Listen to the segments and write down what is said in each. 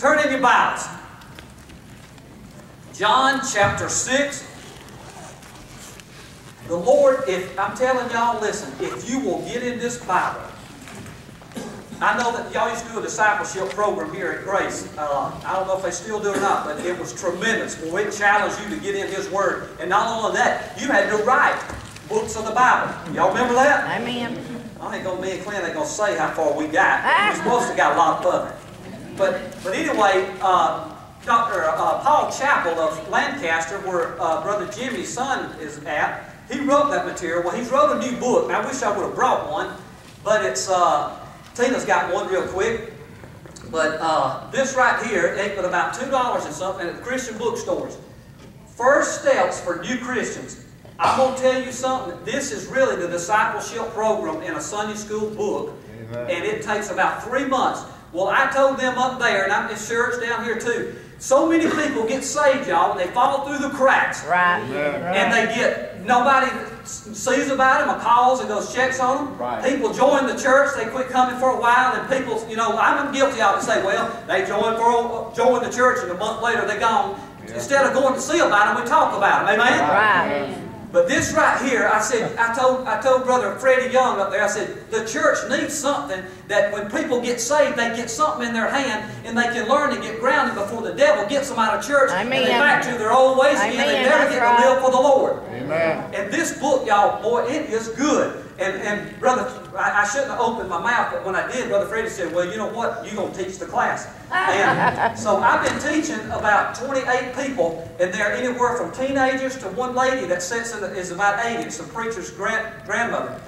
Turn in your Bibles. John chapter 6. The Lord, if I'm telling y'all, listen, if you will get in this Bible, I know that y'all used to do a discipleship program here at Grace. I don't know if they still do or not, but it was tremendous. Well, it challenged you to get in His Word. And not only that, you had to write books of the Bible. Y'all remember that? Amen. I ain't me and Clint ain't going to say how far we got. We're supposed to got a lot further. But anyway, Dr. Paul Chappell of Lancaster, where Brother Jimmy's son is at, he wrote that material. Well, he's wrote a new book. Now, I wish I would have brought one, but it's Tina's got one real quick. But this right here ain't but about $2 and something at the Christian bookstores. First Steps for New Christians. I'm going to tell you something. This is really the discipleship program in a Sunday school book. Amen. And it takes about 3 months. Well, I told them up there, and I'm sure it's down here too, so many people get saved, y'all, and they fall through the cracks. Right. And they get, nobody sees about them or calls and goes checks on them. Right. People join the church, they quit coming for a while, and people, you know, I'm guilty of it, say, well, they join the church, and a month later they're gone. Yeah. Instead of going to see about them, we talk about them. Amen? Right. But this right here, I told Brother Freddie Young up there, I said, the church needs something that when people get saved, they get something in their hand and they can learn and get grounded before the devil gets them out of church. Amen. And they back to their old ways again. They never get to live for the Lord. Amen. And this book, y'all, boy, it is good. And Brother, I shouldn't have opened my mouth, but when I did, Brother Freddie said, well, you know what? You're going to teach the class. And so I've been teaching about 28 people, and they're anywhere from teenagers to one lady that is about 80. It's the preacher's grandmother.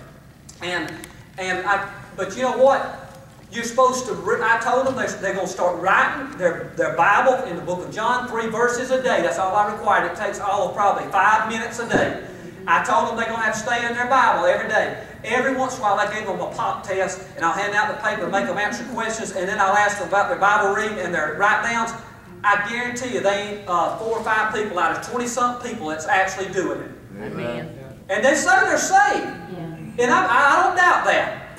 But you know what? You're supposed to, I told them they're going to start writing their Bible in the book of John, 3 verses a day. That's all I required. It takes all of probably 5 minutes a day. I told them they're going to have to stay in their Bible every day. Every once in a while, I gave them a pop test, and I'll hand out the paper and make them answer questions, and then I'll ask them about their Bible reading and their write-downs. I guarantee you, they ain't 4 or 5 people out of 20-something people that's actually doing it. Amen. And they say they're saved. Yeah. And I don't doubt that.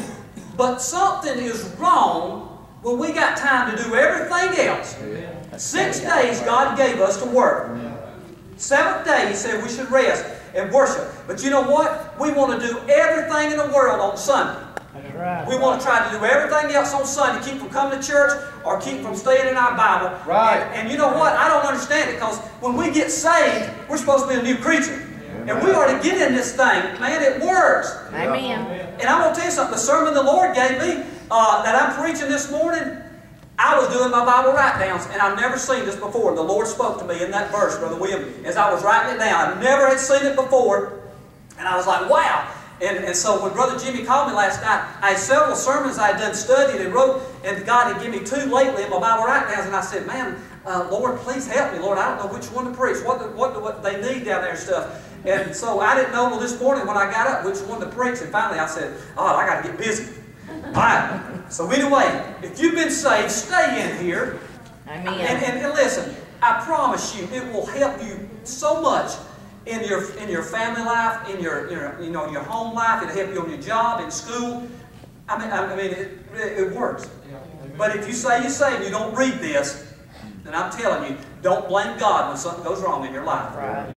But something is wrong when we got time to do everything else. Yeah. 6 days God gave us to work. 7th day He said we should rest and worship. But you know what? We want to do everything in the world on Sunday. That's right. We want to try to do everything else on Sunday, keep from coming to church or keep from staying in our Bible. Right. And you know what? I don't understand it, because when we get saved, we're supposed to be a new creature. Amen. And we ought to get in this thing. Man, it works. Amen. And I'm going to tell you something. The sermon the Lord gave me that I'm preaching this morning, I was doing my Bible write-downs, and I've never seen this before. The Lord spoke to me in that verse, Brother William, as I was writing it down. I never had seen it before, and I was like, wow. And so when Brother Jimmy called me last night, I had several sermons I had done studied and wrote, and God had given me 2 lately in my Bible write-downs, and I said, man, Lord, please help me, Lord. I don't know which one to preach, what they need down there and stuff. And so I didn't know this morning when I got up which one to preach, and finally I said, oh, I got to get busy. All right. So anyway, if you've been saved, stay in here. Amen. And listen, I promise you, it will help you so much in your family life, in your home life. It'll help you on your job, in school. I mean, it works. But if you say you're saved, you don't read this, then I'm telling you, don't blame God when something goes wrong in your life. Right.